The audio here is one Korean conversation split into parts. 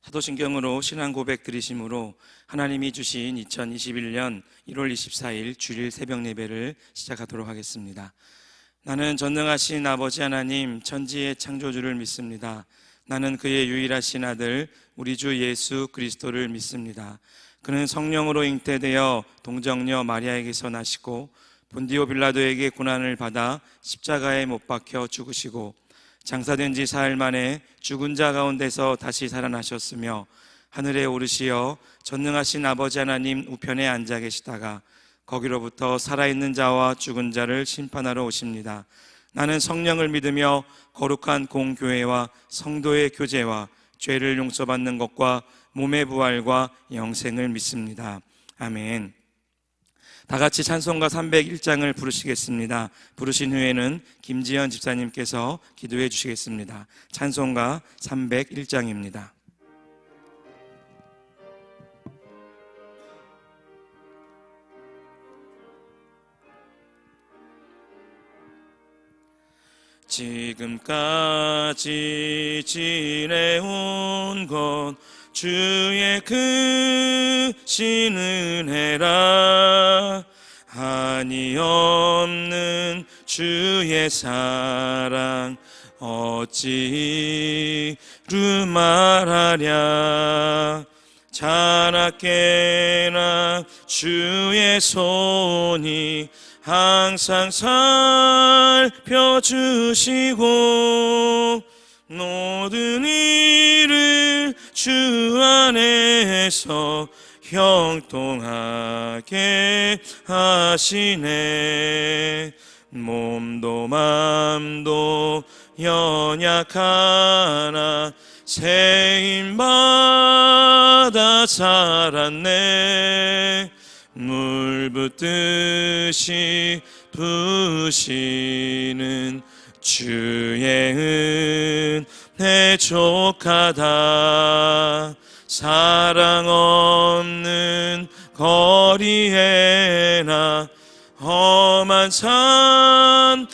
사도신경으로 신앙 고백 드리심으로 하나님이 주신 2021년 1월 24일 주일 새벽 예배를 시작하도록 하겠습니다. 나는 전능하신 아버지 하나님 천지의 창조주를 믿습니다. 나는 그의 유일하신 아들 우리 주 예수 그리스도를 믿습니다. 그는 성령으로 잉태되어 동정녀 마리아에게서 나시고 본디오 빌라도에게 고난을 받아 십자가에 못 박혀 죽으시고 장사된 지 사흘 만에 죽은 자 가운데서 다시 살아나셨으며 하늘에 오르시어 전능하신 아버지 하나님 우편에 앉아 계시다가 거기로부터 살아있는 자와 죽은 자를 심판하러 오십니다. 나는 성령을 믿으며 거룩한 공교회와 성도의 교제와 죄를 용서받는 것과 몸의 부활과 영생을 믿습니다. 아멘. 다 같이 찬송가 301장을 부르시겠습니다. 부르신 후에는 김지연 집사님께서 기도해 주시겠습니다. 찬송가 301장입니다. 지금까지 지내온 것 주의 크신 은혜라. 한이 없는 주의 사랑 어찌 이루 말하랴. 자나깨나 주의 손이 항상 살펴주시고 모든 일을 주 안에서 형통하게 하시네. 몸도 맘도 연약하나 세임받아 살았네. 물 붓듯이 부시는 주의 은혜 족하다. 사랑 없는 거리에나 험한 산길에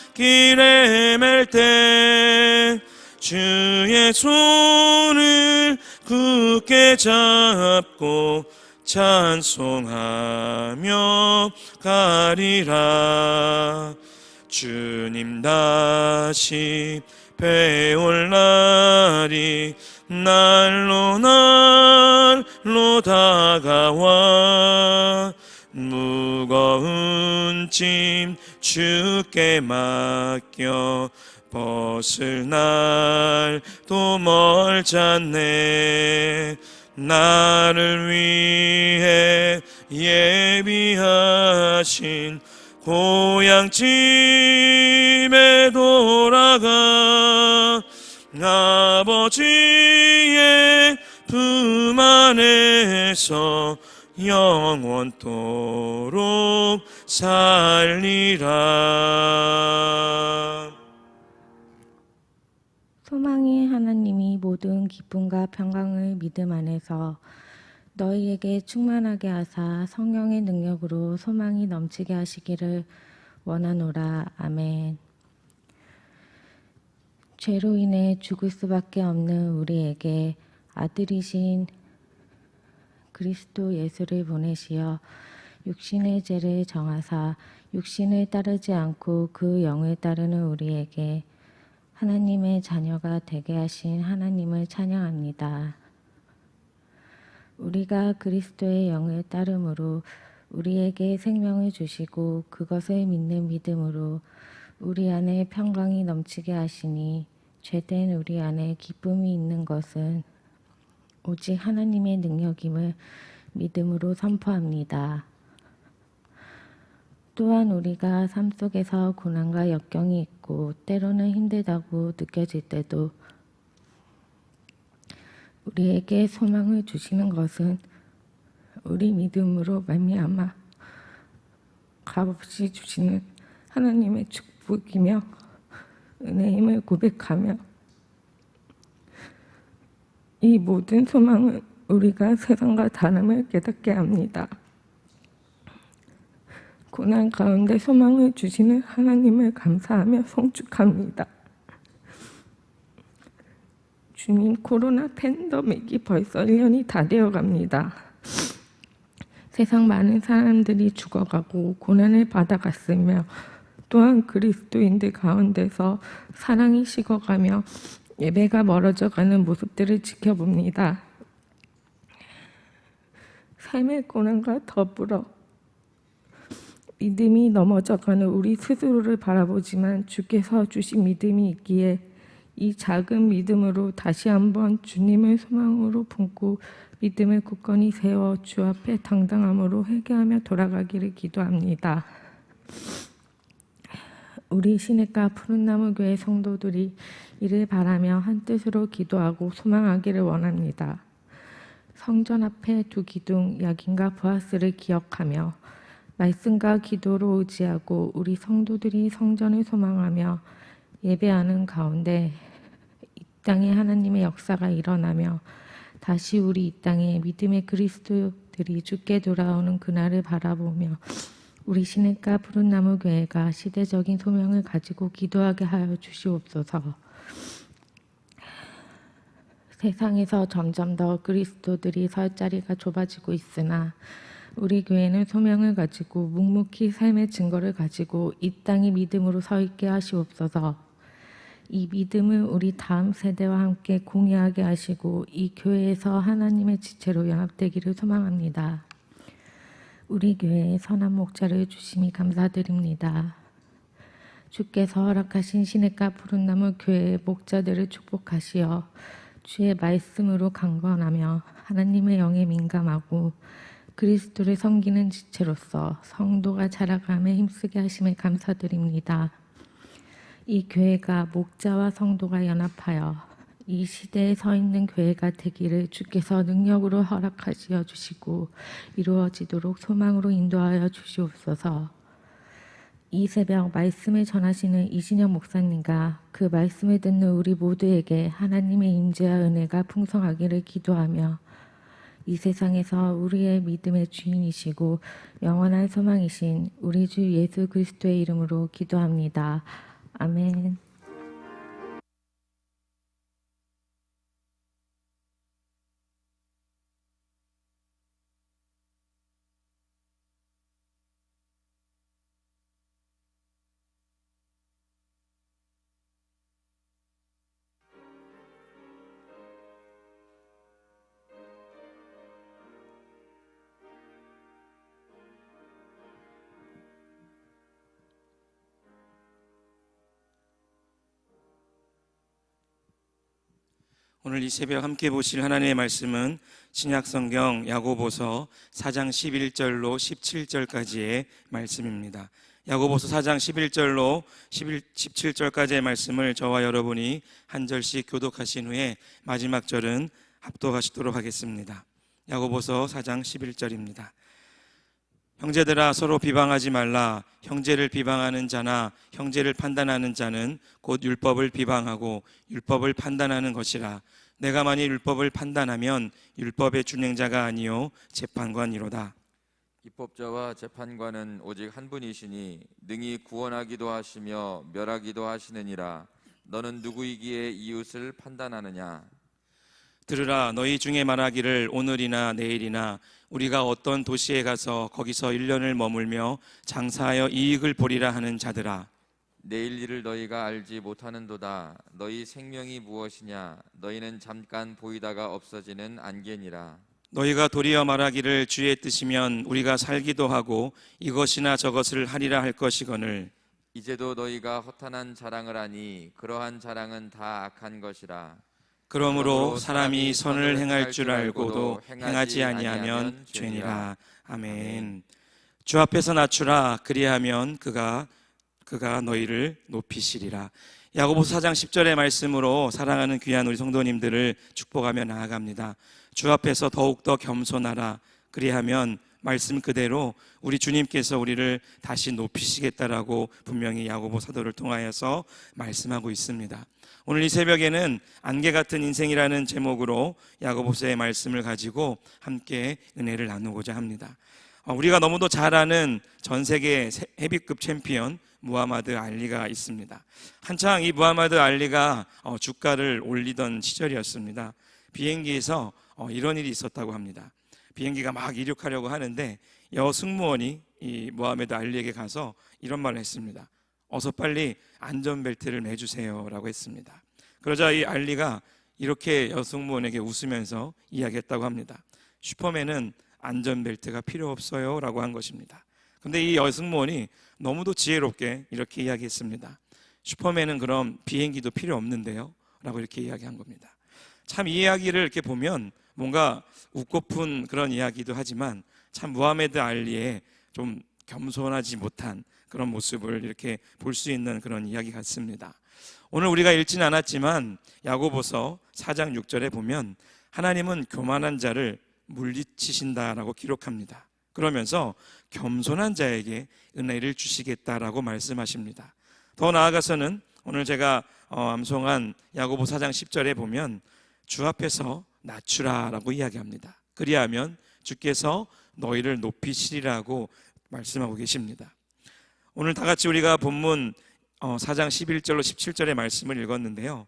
맬 때 주의 손을 굳게 잡고 찬송하며 가리라. 주님 다시 배올 날이 날로 다가와 무거운 짐 주께 맡겨 벗을 날도 멀잖네. 나를 위해 예비하신 고향 집에 돌아가 아버지의 품 안에서 영원토록 살리라. 소망이 하나님이 모든 기쁨과 평강을 믿음 안에서 너희에게 충만하게 하사 성령의 능력으로 소망이 넘치게 하시기를 원하노라. 아멘. 죄로 인해 죽을 수밖에 없는 우리에게 아들이신 그리스도 예수를 보내시어 육신의 죄를 정하사 육신을 따르지 않고 그 영을 따르는 우리에게 하나님의 자녀가 되게 하신 하나님을 찬양합니다. 우리가 그리스도의 영을 따름으로 우리에게 생명을 주시고 그것을 믿는 믿음으로 우리 안에 평강이 넘치게 하시니 죄된 우리 안에 기쁨이 있는 것은 오직 하나님의 능력임을 믿음으로 선포합니다. 또한 우리가 삶 속에서 고난과 역경이 있고 때로는 힘들다고 느껴질 때도 우리에게 소망을 주시는 것은 우리 믿음으로 말미암아 값없이 주시는 하나님의 축복이며 은혜임을 고백하며 이 모든 소망은 우리가 세상과 다름을 깨닫게 합니다. 고난 가운데 소망을 주시는 하나님을 감사하며 송축합니다. 주님, 코로나 팬데믹이 벌써 1년이 다 되어갑니다. 세상 많은 사람들이 죽어가고 고난을 받아갔으며 또한 그리스도인들 가운데서 사랑이 식어가며 예배가 멀어져가는 모습들을 지켜봅니다. 삶의 고난과 더불어 믿음이 넘어져가는 우리 스스로를 바라보지만 주께서 주신 믿음이 있기에 이 작은 믿음으로 다시 한번 주님을 소망으로 품고 믿음을 굳건히 세워 주 앞에 당당함으로 회개하며 돌아가기를 기도합니다. 우리 시냇가 푸른나무교회 성도들이 이를 바라며 한뜻으로 기도하고 소망하기를 원합니다. 성전 앞에 두 기둥 야긴과 보아스를 기억하며 말씀과 기도로 의지하고 우리 성도들이 성전을 소망하며 예배하는 가운데 이 땅에 하나님의 역사가 일어나며 다시 우리 이 땅에 믿음의 그리스도들이 주께 돌아오는 그날을 바라보며 우리 시냇가 푸른나무 교회가 시대적인 소명을 가지고 기도하게 하여 주시옵소서. 세상에서 점점 더 그리스도들이 설 자리가 좁아지고 있으나 우리 교회는 소명을 가지고 묵묵히 삶의 증거를 가지고 이 땅이 믿음으로 서 있게 하시옵소서. 이 믿음을 우리 다음 세대와 함께 공유하게 하시고 이 교회에서 하나님의 지체로 연합되기를 소망합니다. 우리 교회에 선한 목자를 주심이 감사드립니다. 주께서 허락하신 시냇가 푸른나무 교회의 목자들을 축복하시어 주의 말씀으로 강건하며 하나님의 영에 민감하고 그리스도를 섬기는 지체로서 성도가 자라감에 힘쓰게 하심에 감사드립니다. 이 교회가 목자와 성도가 연합하여 이 시대에 서 있는 교회가 되기를 주께서 능력으로 허락하시어 주시고 이루어지도록 소망으로 인도하여 주시옵소서. 이 새벽 말씀을 전하시는 이신영 목사님과 그 말씀을 듣는 우리 모두에게 하나님의 임재와 은혜가 풍성하기를 기도하며 이 세상에서 우리의 믿음의 주인이시고 영원한 소망이신 우리 주 예수 그리스도의 이름으로 기도합니다. 아멘. 오늘 이 새벽 함께 보실 하나님의 말씀은 신약성경 야고보서 4장 11절로 17절까지의 말씀입니다. 야고보서 4장 11절로 17절까지의 말씀을 저와 여러분이 한 절씩 교독하신 후에 마지막 절은 합독하시도록 하겠습니다. 야고보서 4장 11절입니다. 형제들아 서로 비방하지 말라. 형제를 비방하는 자나 형제를 판단하는 자는 곧 율법을 비방하고 율법을 판단하는 것이라. 내가 만일 율법을 판단하면 율법의 준행자가 아니요 재판관이로다. 입법자와 재판관은 오직 한 분이시니 능히 구원하기도 하시며 멸하기도 하시느니라. 너는 누구이기에 이웃을 판단하느냐? 들으라. 너희 중에 말하기를 오늘이나 내일이나 우리가 어떤 도시에 가서 거기서 1년을 머물며 장사하여 이익을 보리라 하는 자들아. 내일 일을 너희가 알지 못하는도다. 너희 생명이 무엇이냐? 너희는 잠깐 보이다가 없어지는 안개니라. 너희가 도리어 말하기를 주의 뜻이면 우리가 살기도 하고 이것이나 저것을 하리라 할 것이거늘 이제도 너희가 허탄한 자랑을 하니 그러한 자랑은 다 악한 것이라. 그러므로 사람이 선을 행할 줄 알고도 행하지 아니하면 죄니라. 아멘. 주 앞에서 낮추라. 그리하면 그가 너희를 높이시리라. 야고보서 4장 10절의 말씀으로 사랑하는 귀한 우리 성도님들을 축복하며 나아갑니다. 주 앞에서 더욱더 겸손하라. 그리하면 말씀 그대로 우리 주님께서 우리를 다시 높이시겠다라고 분명히 야고보 사도를 통하여서 말씀하고 있습니다. 오늘 이 새벽에는 안개 같은 인생이라는 제목으로 야고보서의 말씀을 가지고 함께 은혜를 나누고자 합니다. 우리가 너무도 잘 아는 전 세계 헤비급 챔피언 무하마드 알리가 있습니다. 한창 이 무하마드 알리가 주가를 올리던 시절이었습니다. 비행기에서 이런 일이 있었다고 합니다. 비행기가 막 이륙하려고 하는데 승무원이 이 무하마드 알리에게 가서 이런 말을 했습니다. 어서 빨리 안전벨트를 매주세요 라고 했습니다. 그러자 이 알리가 이렇게 여승무원에게 웃으면서 이야기했다고 합니다. 슈퍼맨은 안전벨트가 필요 없어요 라고 한 것입니다. 근데 이 여승무원이 너무도 지혜롭게 이렇게 이야기했습니다. 슈퍼맨은 그럼 비행기도 필요 없는데요 라고 이렇게 이야기한 겁니다. 참 이 이야기를 이렇게 보면 뭔가 웃고픈 그런 이야기도 하지만 참 무하메드 알리의 좀 겸손하지 못한 그런 모습을 이렇게 볼 수 있는 그런 이야기 같습니다. 오늘 우리가 읽지는 않았지만 야고보서 4장 6절에 보면 하나님은 교만한 자를 물리치신다라고 기록합니다. 그러면서 겸손한 자에게 은혜를 주시겠다라고 말씀하십니다. 더 나아가서는 오늘 제가 암송한 야고보 4장 10절에 보면 주 앞에서 낮추라라고 이야기합니다. 그리하면 주께서 너희를 높이시리라고 말씀하고 계십니다. 오늘 다 같이 우리가 본문 4장 11절로 17절의 말씀을 읽었는데요.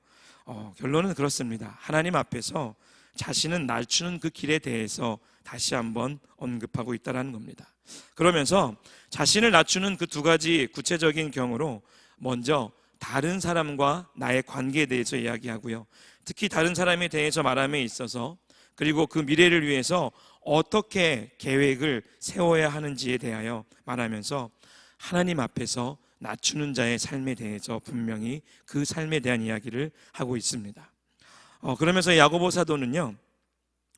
결론은 그렇습니다. 하나님 앞에서 자신은 낮추는 그 길에 대해서 다시 한번 언급하고 있다는 겁니다. 그러면서 자신을 낮추는 그 두 가지 구체적인 경우로 먼저 다른 사람과 나의 관계에 대해서 이야기하고요. 특히 다른 사람에 대해서 말함에 있어서 그리고 그 미래를 위해서 어떻게 계획을 세워야 하는지에 대하여 말하면서 하나님 앞에서 낮추는 자의 삶에 대해서 분명히 그 삶에 대한 이야기를 하고 있습니다. 그러면서 야고보 사도는요,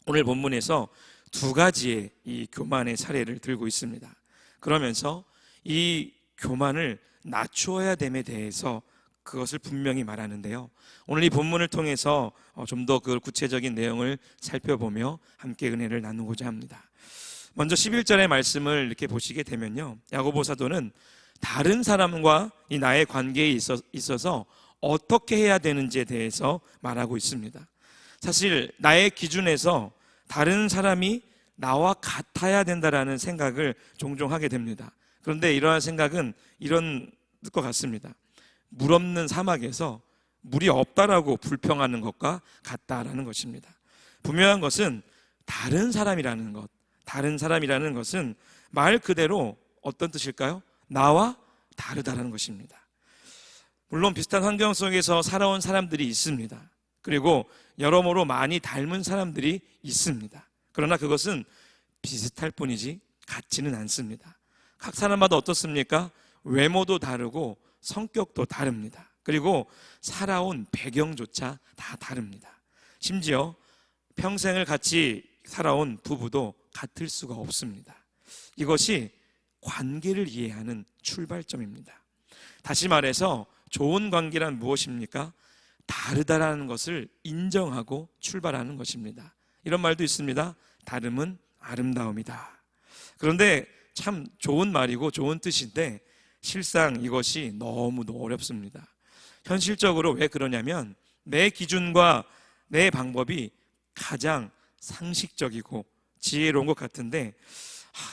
오늘 본문에서 두 가지의 이 교만의 사례를 들고 있습니다. 그러면서 이 교만을 낮추어야 됨에 대해서 그것을 분명히 말하는데요. 오늘 이 본문을 통해서 좀 더 그 구체적인 내용을 살펴보며 함께 은혜를 나누고자 합니다. 먼저 11절의 말씀을 이렇게 보시게 되면요, 야고보 사도는 다른 사람과 이 나의 관계에 있어서 어떻게 해야 되는지에 대해서 말하고 있습니다. 사실 나의 기준에서 다른 사람이 나와 같아야 된다라는 생각을 종종 하게 됩니다. 그런데 이러한 생각은 이런 것 같습니다. 물 없는 사막에서 물이 없다라고 불평하는 것과 같다라는 것입니다. 분명한 것은 다른 사람이라는 것, 다른 사람이라는 것은 말 그대로 어떤 뜻일까요? 나와 다르다라는 것입니다. 물론 비슷한 환경 속에서 살아온 사람들이 있습니다. 그리고 여러모로 많이 닮은 사람들이 있습니다. 그러나 그것은 비슷할 뿐이지 같지는 않습니다. 각 사람마다 어떻습니까? 외모도 다르고 성격도 다릅니다. 그리고 살아온 배경조차 다 다릅니다. 심지어 평생을 같이 살아온 부부도 같을 수가 없습니다. 이것이 관계를 이해하는 출발점입니다. 다시 말해서 좋은 관계란 무엇입니까? 다르다라는 것을 인정하고 출발하는 것입니다. 이런 말도 있습니다. 다름은 아름다움이다. 그런데 참 좋은 말이고 좋은 뜻인데 실상 이것이 너무도 어렵습니다. 현실적으로 왜 그러냐면 내 기준과 내 방법이 가장 상식적이고 지혜로운 것 같은데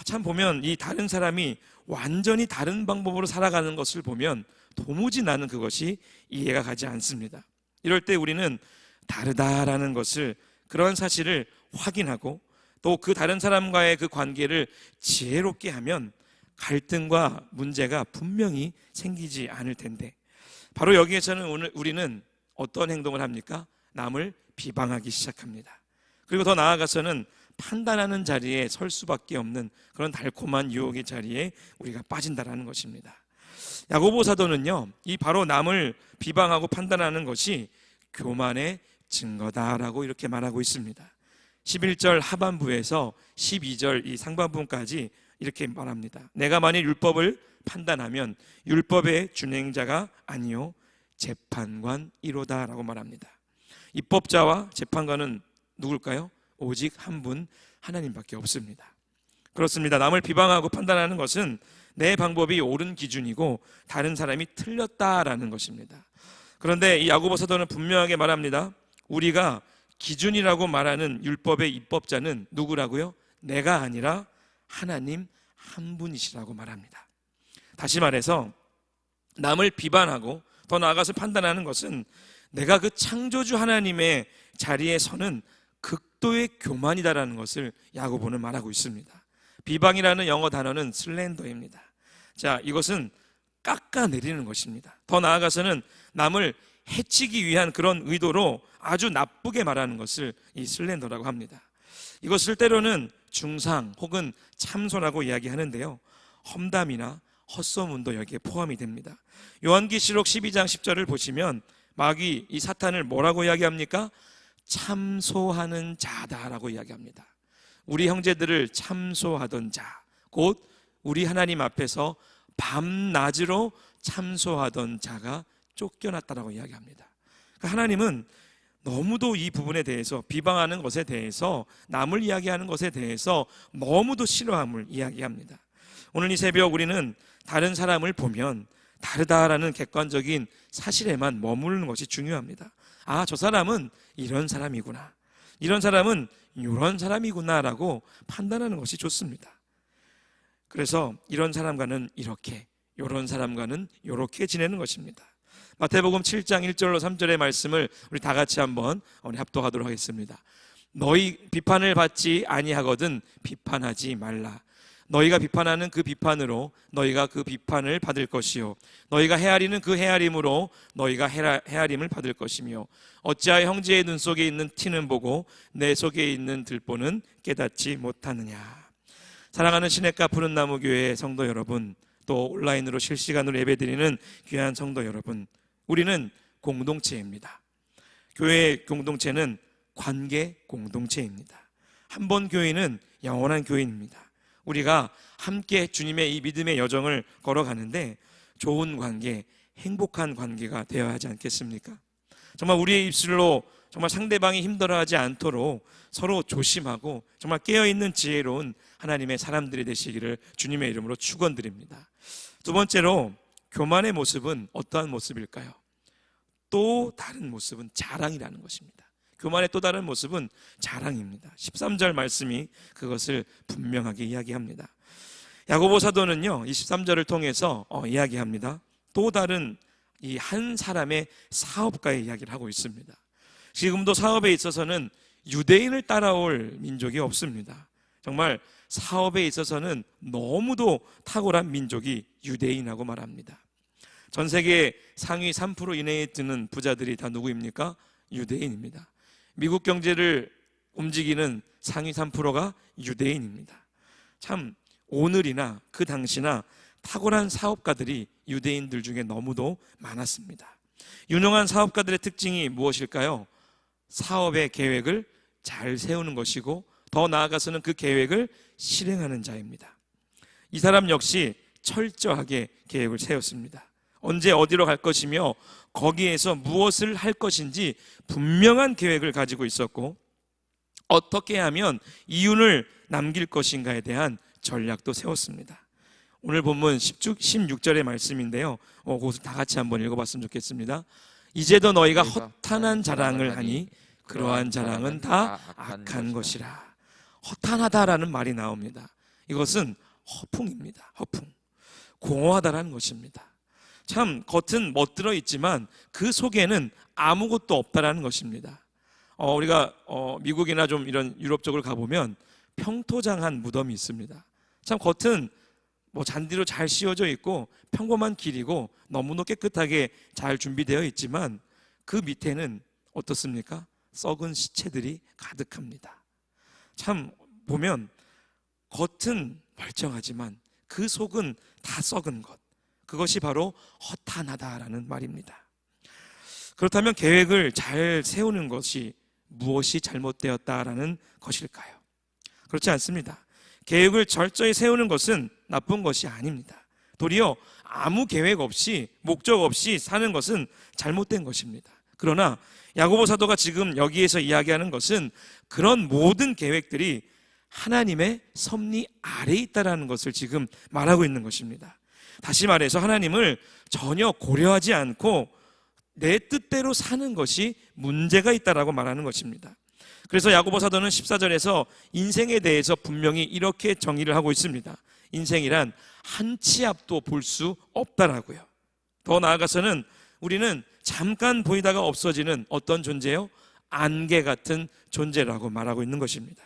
참 보면 이 다른 사람이 완전히 다른 방법으로 살아가는 것을 보면 도무지 나는 그것이 이해가 가지 않습니다. 이럴 때 우리는 다르다라는 것을, 그런 사실을 확인하고 또 그 다른 사람과의 그 관계를 지혜롭게 하면 갈등과 문제가 분명히 생기지 않을 텐데, 바로 여기에서는 오늘 우리는 어떤 행동을 합니까? 남을 비방하기 시작합니다. 그리고 더 나아가서는 판단하는 자리에 설 수밖에 없는 그런 달콤한 유혹의 자리에 우리가 빠진다라는 것입니다. 야고보 사도는요, 이 바로 남을 비방하고 판단하는 것이 교만의 증거다라고 이렇게 말하고 있습니다. 11절 하반부에서 12절 이 상반부까지 이렇게 말합니다. 내가 만일 율법을 판단하면 율법의 준행자가 아니요 재판관이로다라고 말합니다. 입법자와 재판관은 누굴까요? 오직 한 분, 하나님밖에 없습니다. 그렇습니다. 남을 비방하고 판단하는 것은 내 방법이 옳은 기준이고 다른 사람이 틀렸다라는 것입니다. 그런데 이 야고보 사도는 분명하게 말합니다. 우리가 기준이라고 말하는 율법의 입법자는 누구라고요? 내가 아니라 하나님 한 분이시라고 말합니다. 다시 말해서 남을 비판하고 더 나아가서 판단하는 것은 내가 그 창조주 하나님의 자리에 서는 극도의 교만이다라는 것을 야고보는 말하고 있습니다. 비방이라는 영어 단어는 슬렌더입니다. 자, 이것은 깎아내리는 것입니다. 더 나아가서는 남을 해치기 위한 그런 의도로 아주 나쁘게 말하는 것을 이 슬렌더라고 합니다. 이것을 때로는 중상 혹은 참소라고 이야기하는데요, 험담이나 헛소문도 여기에 포함이 됩니다. 요한계시록 12장 10절을 보시면 마귀, 이 사탄을 뭐라고 이야기합니까? 참소하는 자다라고 이야기합니다. 우리 형제들을 참소하던 자, 곧 우리 하나님 앞에서 밤낮으로 참소하던 자가 쫓겨났다라고 이야기합니다. 그러니까 하나님은 너무도 이 부분에 대해서, 비방하는 것에 대해서, 남을 이야기하는 것에 대해서 너무도 싫어함을 이야기합니다. 오늘 이 새벽 우리는 다른 사람을 보면 다르다라는 객관적인 사실에만 머무르는 것이 중요합니다. 아, 저 사람은 이런 사람이구나, 이런 사람은 이런 사람이구나라고 판단하는 것이 좋습니다. 그래서 이런 사람과는 이렇게, 이런 사람과는 이렇게 지내는 것입니다. 마태복음 7장 1절로 3절의 말씀을 우리 다 같이 한번 합독하도록 하겠습니다. 너희 비판을 받지 아니하거든 비판하지 말라. 너희가 비판하는 그 비판으로 너희가 그 비판을 받을 것이요, 너희가 헤아리는 그 헤아림으로 너희가 헤아림을 받을 것이며, 어찌하여 형제의 눈 속에 있는 티는 보고 내 속에 있는 들보는 깨닫지 못하느냐. 사랑하는 시냇가 푸른나무 교회 성도 여러분, 또 온라인으로 실시간으로 예배드리는 귀한 성도 여러분, 우리는 공동체입니다. 교회의 공동체는 관계 공동체입니다. 한 번 교회는 영원한 교회입니다. 우리가 함께 주님의 이 믿음의 여정을 걸어가는데 좋은 관계, 행복한 관계가 되어야 하지 않겠습니까? 정말 우리의 입술로 정말 상대방이 힘들어하지 않도록 서로 조심하고 정말 깨어있는 지혜로운 하나님의 사람들이 되시기를 주님의 이름으로 축원드립니다. 두 번째로, 교만의 모습은 어떠한 모습일까요? 또 다른 모습은 자랑이라는 것입니다. 교만의 또 다른 모습은 자랑입니다. 13절 말씀이 그것을 분명하게 이야기합니다. 야고보 사도는요, 23절을 통해서 이야기합니다. 또 다른 이 한 사람의 사업가의 이야기를 하고 있습니다. 지금도 사업에 있어서는 유대인을 따라올 민족이 없습니다. 정말 사업에 있어서는 너무도 탁월한 민족이 유대인이라고 말합니다. 전 세계 상위 3% 이내에 드는 부자들이 다 누구입니까? 유대인입니다. 미국 경제를 움직이는 상위 3%가 유대인입니다. 참 오늘이나 그 당시나 탁월한 사업가들이 유대인들 중에 너무도 많았습니다. 유능한 사업가들의 특징이 무엇일까요? 사업의 계획을 잘 세우는 것이고 더 나아가서는 그 계획을 실행하는 자입니다. 이 사람 역시 철저하게 계획을 세웠습니다. 언제 어디로 갈 것이며 거기에서 무엇을 할 것인지 분명한 계획을 가지고 있었고, 어떻게 하면 이윤을 남길 것인가에 대한 전략도 세웠습니다. 오늘 본문 16절의 말씀인데요, 그것을 다 같이 한번 읽어봤으면 좋겠습니다. 이제도 너희가 허탄한 자랑을 하니 그러한 자랑은 다 악한 것이라. 허탄하다라는 말이 나옵니다. 이것은 허풍입니다. 허풍, 공허하다라는 것입니다. 참 겉은 멋들어 있지만 그 속에는 아무것도 없다라는 것입니다. 우리가 미국이나 좀 이런 유럽 쪽을 가보면 평토장한 무덤이 있습니다. 참 겉은 뭐 잔디로 잘 씌워져 있고 평범한 길이고 너무나 깨끗하게 잘 준비되어 있지만 그 밑에는 어떻습니까? 썩은 시체들이 가득합니다. 참 보면 겉은 멀쩡하지만 그 속은 다 썩은 것, 그것이 바로 허탄하다라는 말입니다. 그렇다면 계획을 잘 세우는 것이 무엇이 잘못되었다라는 것일까요? 그렇지 않습니다. 계획을 철저히 세우는 것은 나쁜 것이 아닙니다. 도리어 아무 계획 없이 목적 없이 사는 것은 잘못된 것입니다. 그러나 야고보 사도가 지금 여기에서 이야기하는 것은 그런 모든 계획들이 하나님의 섭리 아래에 있다라는 것을 지금 말하고 있는 것입니다. 다시 말해서 하나님을 전혀 고려하지 않고 내 뜻대로 사는 것이 문제가 있다라고 말하는 것입니다. 그래서 야고보 사도는 14절에서 인생에 대해서 분명히 이렇게 정의를 하고 있습니다. 인생이란 한 치 앞도 볼 수 없다라고요. 더 나아가서는 우리는 잠깐 보이다가 없어지는 어떤 존재요? 안개 같은 존재라고 말하고 있는 것입니다.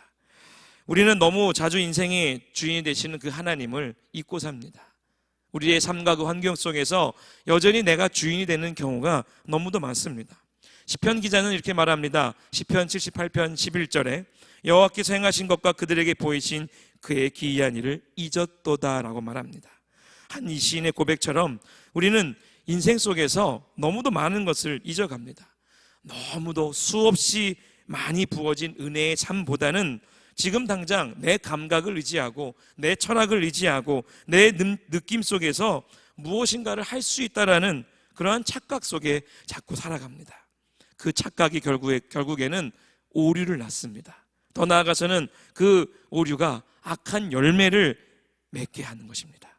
우리는 너무 자주 인생의 주인이 되시는 그 하나님을 잊고 삽니다. 우리의 삶과 그 환경 속에서 여전히 내가 주인이 되는 경우가 너무도 많습니다. 시편 기자는 이렇게 말합니다. 시편 78편 11절에 여호와께서 행하신 것과 그들에게 보이신 그의 기이한 일을 잊었도다라고 말합니다. 한 이 시인의 고백처럼 우리는 인생 속에서 너무도 많은 것을 잊어갑니다. 너무도 수없이 많이 부어진 은혜의 삶보다는 지금 당장 내 감각을 의지하고 내 철학을 의지하고 내 느낌 속에서 무엇인가를 할 수 있다라는 그러한 착각 속에 자꾸 살아갑니다. 그 착각이 결국에는 오류를 낳습니다. 더 나아가서는 그 오류가 악한 열매를 맺게 하는 것입니다.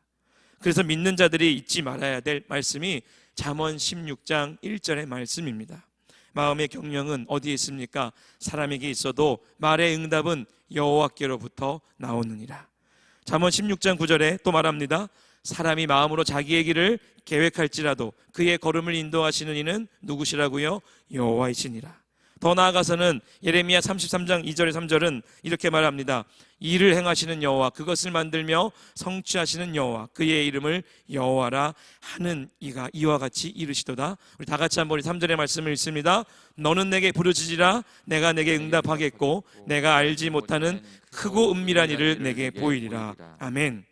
그래서 믿는 자들이 잊지 말아야 될 말씀이 잠언 16장 1절의 말씀입니다. 마음의 경영은 어디에 있습니까? 사람에게 있어도 말의 응답은 여호와께로부터 나오느니라. 잠언 16장 9절에 또 말합니다. 사람이 마음으로 자기의 길을 계획할지라도 그의 걸음을 인도하시는 이는 누구시라고요? 여호와이시니라. 더 나아가서는 예레미야 33장 2절에 3절은 이렇게 말합니다. 일을 행하시는 여호와, 그것을 만들며 성취하시는 여호와, 그의 이름을 여호와라 하는 이가 이와 같이 이르시도다. 우리 다 같이 한번 3절의 말씀을 읽습니다. 너는 내게 부르짖으라. 내가 내게 응답하겠고 내가 알지 못하는 크고 은밀한 일을 내게 보이리라. 아멘.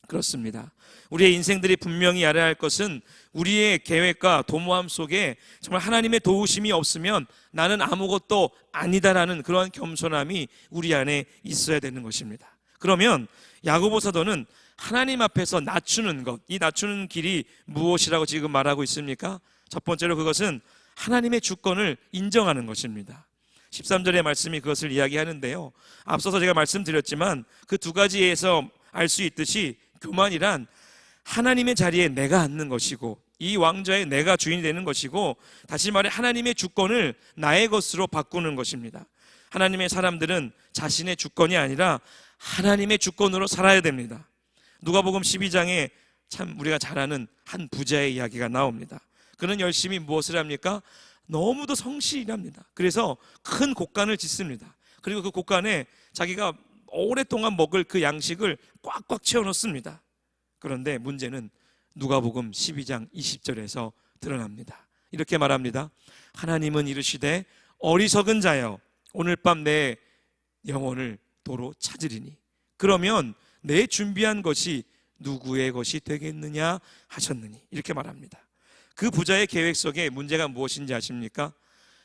그렇습니다. 우리의 인생들이 분명히 알아야 할 것은 우리의 계획과 도모함 속에 정말 하나님의 도우심이 없으면 나는 아무것도 아니다라는 그러한 겸손함이 우리 안에 있어야 되는 것입니다. 그러면 야고보 사도는 하나님 앞에서 낮추는 것, 이 낮추는 길이 무엇이라고 지금 말하고 있습니까? 첫 번째로 그것은 하나님의 주권을 인정하는 것입니다. 13절의 말씀이 그것을 이야기하는데요. 앞서서 제가 말씀드렸지만 그 두 가지에서 알 수 있듯이 교만이란 하나님의 자리에 내가 앉는 것이고 이 왕좌에 내가 주인이 되는 것이고, 다시 말해 하나님의 주권을 나의 것으로 바꾸는 것입니다. 하나님의 사람들은 자신의 주권이 아니라 하나님의 주권으로 살아야 됩니다. 누가복음 12장에 참 우리가 잘 아는 한 부자의 이야기가 나옵니다. 그는 열심히 무엇을 합니까? 너무도 성실합니다. 그래서 큰 곡간을 짓습니다. 그리고 그 곡간에 자기가 오랫동안 먹을 그 양식을 꽉꽉 채워놓습니다. 그런데 문제는 누가복음 12장 20절에서 드러납니다. 이렇게 말합니다. 하나님은 이르시되 어리석은 자여 오늘 밤 내 영혼을 도로 찾으리니 그러면 내 준비한 것이 누구의 것이 되겠느냐 하셨느니, 이렇게 말합니다. 그 부자의 계획 속에 문제가 무엇인지 아십니까?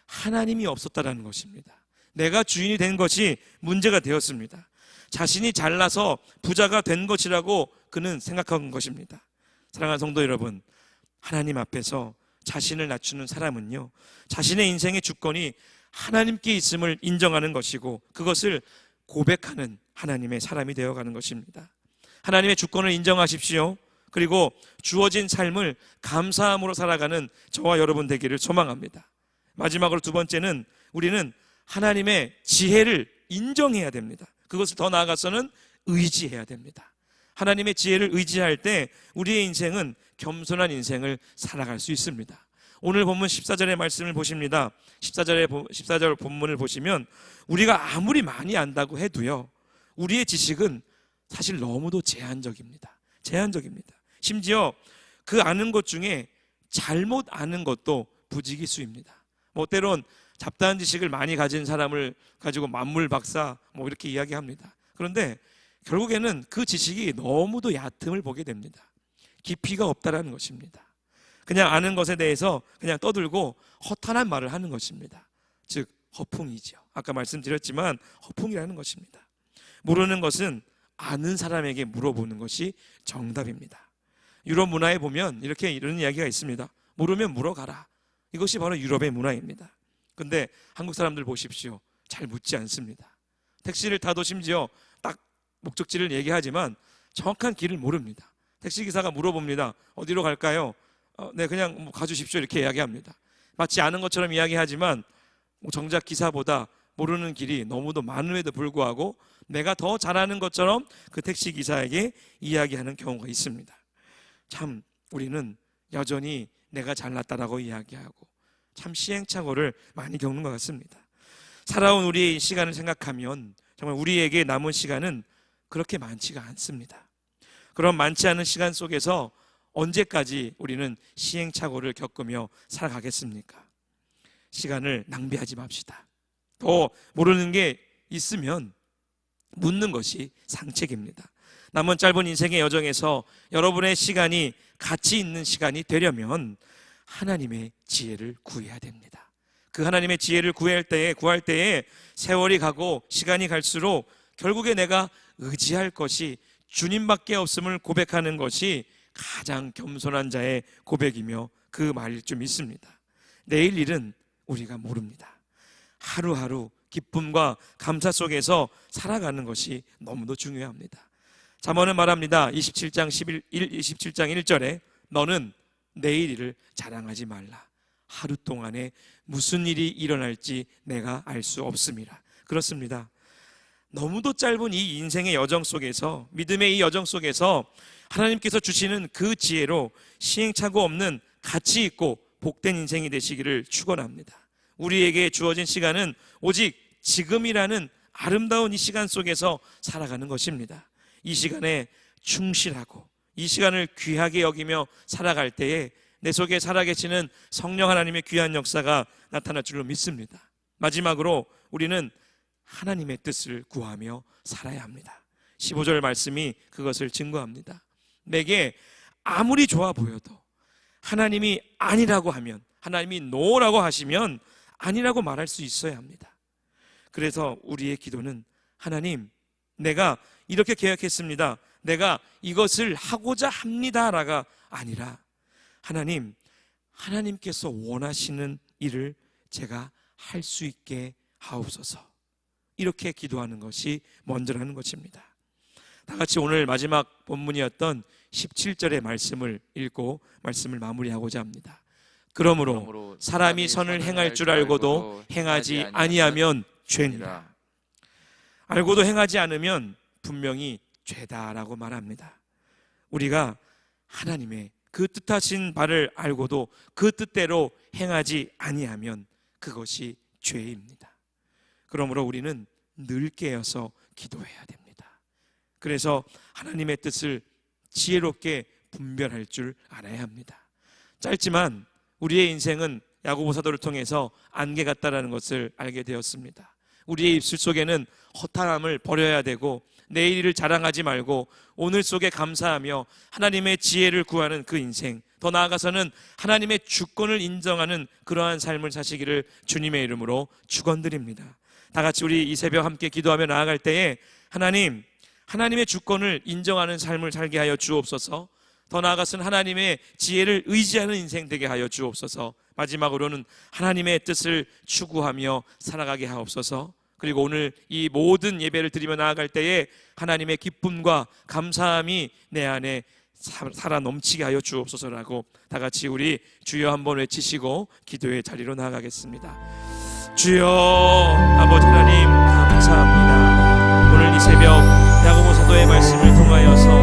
하나님이 없었다라는 것입니다. 내가 주인이 된 것이 문제가 되었습니다. 자신이 잘나서 부자가 된 것이라고 그는 생각한 것입니다. 사랑하는 성도 여러분, 하나님 앞에서 자신을 낮추는 사람은요, 자신의 인생의 주권이 하나님께 있음을 인정하는 것이고 그것을 고백하는 하나님의 사람이 되어가는 것입니다. 하나님의 주권을 인정하십시오. 그리고 주어진 삶을 감사함으로 살아가는 저와 여러분 되기를 소망합니다. 마지막으로 두 번째는 우리는 하나님의 지혜를 인정해야 됩니다. 그것을 더 나아가서는 의지해야 됩니다. 하나님의 지혜를 의지할 때 우리의 인생은 겸손한 인생을 살아갈 수 있습니다. 오늘 본문 14절의 말씀을 보십니다. 14절 본문을 보시면 우리가 아무리 많이 안다고 해도요, 우리의 지식은 사실 너무도 제한적입니다. 심지어 그 아는 것 중에 잘못 아는 것도 부지기수입니다. 때론 잡다한 지식을 많이 가진 사람을 가지고 만물 박사 이렇게 이야기합니다. 그런데 결국에는 그 지식이 너무도 얕음을 보게 됩니다. 깊이가 없다라는 것입니다. 그냥 아는 것에 대해서 그냥 떠들고 허탄한 말을 하는 것입니다. 즉 허풍이죠. 아까 말씀드렸지만 허풍이라는 것입니다. 모르는 것은 아는 사람에게 물어보는 것이 정답입니다. 유럽 문화에 보면 이런 이야기가 있습니다. 모르면 물어가라. 이것이 바로 유럽의 문화입니다. 근데 한국 사람들 보십시오. 잘 묻지 않습니다. 택시를 타도 심지어 딱 목적지를 얘기하지만 정확한 길을 모릅니다. 택시기사가 물어봅니다. 어디로 갈까요? 네, 그냥 가주십시오. 이렇게 이야기합니다. 마치 아는 것처럼 이야기하지만 정작 기사보다 모르는 길이 너무도 많음에도 불구하고 내가 더 잘하는 것처럼 그 택시기사에게 이야기하는 경우가 있습니다. 참 우리는 여전히 내가 잘났다라고 이야기하고 참 시행착오를 많이 겪는 것 같습니다. 살아온 우리의 시간을 생각하면 정말 우리에게 남은 시간은 그렇게 많지가 않습니다. 그런 많지 않은 시간 속에서 언제까지 우리는 시행착오를 겪으며 살아가겠습니까? 시간을 낭비하지 맙시다. 더 모르는 게 있으면 묻는 것이 상책입니다. 남은 짧은 인생의 여정에서 여러분의 시간이 가치 있는 시간이 되려면 하나님의 지혜를 구해야 됩니다. 그 하나님의 지혜를 구할 때에 세월이 가고 시간이 갈수록 결국에 내가 의지할 것이 주님밖에 없음을 고백하는 것이 가장 겸손한 자의 고백이며 그 말일 줄 믿습니다. 내일 일은 우리가 모릅니다. 하루하루 기쁨과 감사 속에서 살아가는 것이 너무도 중요합니다. 잠언은 말합니다. 27장 1절에 너는 내일 일을 자랑하지 말라. 하루 동안에 무슨 일이 일어날지 내가 알 수 없음이라. 그렇습니다. 너무도 짧은 이 인생의 여정 속에서, 믿음의 이 여정 속에서 하나님께서 주시는 그 지혜로 시행착오 없는 가치 있고 복된 인생이 되시기를 축원합니다. 우리에게 주어진 시간은 오직 지금이라는 아름다운 이 시간 속에서 살아가는 것입니다. 이 시간에 충실하고 이 시간을 귀하게 여기며 살아갈 때에 내 속에 살아계시는 성령 하나님의 귀한 역사가 나타날 줄로 믿습니다. 마지막으로 우리는 하나님의 뜻을 구하며 살아야 합니다. 15절 말씀이 그것을 증거합니다. 내게 아무리 좋아 보여도 하나님이 아니라고 하면, 하나님이 노라고 하시면 아니라고 말할 수 있어야 합니다. 그래서 우리의 기도는 하나님, 내가 이렇게 계획했습니다. 내가 이것을 하고자 합니다라가 아니라 하나님, 하나님께서 원하시는 일을 제가 할 수 있게 하옵소서. 이렇게 기도하는 것이 먼저라는 것입니다. 다 같이 오늘 마지막 본문이었던 17절의 말씀을 읽고 말씀을 마무리하고자 합니다. 그러므로 사람이 선을 행할 줄 알고도 행하지 아니하면 죄니라. 알고도 행하지 않으면 분명히 죄다라고 말합니다. 우리가 하나님의 그 뜻하신 바를 알고도 그 뜻대로 행하지 아니하면 그것이 죄입니다. 그러므로 우리는 늘 깨어서 기도해야 됩니다. 그래서 하나님의 뜻을 지혜롭게 분별할 줄 알아야 합니다. 짧지만 우리의 인생은 야고보 사도를 통해서 안개 같다라는 것을 알게 되었습니다. 우리의 입술 속에는 허탈함을 버려야 되고 내일 일을 자랑하지 말고 오늘 속에 감사하며 하나님의 지혜를 구하는 그 인생, 더 나아가서는 하나님의 주권을 인정하는 그러한 삶을 사시기를 주님의 이름으로 축원드립니다. 다 같이 우리 이 새벽 함께 기도하며 나아갈 때에 하나님, 하나님의 주권을 인정하는 삶을 살게 하여 주옵소서. 더 나아가서는 하나님의 지혜를 의지하는 인생 되게 하여 주옵소서. 마지막으로는 하나님의 뜻을 추구하며 살아가게 하옵소서. 그리고 오늘 이 모든 예배를 드리며 나아갈 때에 하나님의 기쁨과 감사함이 내 안에 살아 넘치게 하여 주옵소서라고 다 같이 우리 주여 한번 외치시고 기도의 자리로 나아가겠습니다. 주여, 아버지 하나님 감사합니다. 오늘 이 새벽 야고보 사도의 말씀을 통하여서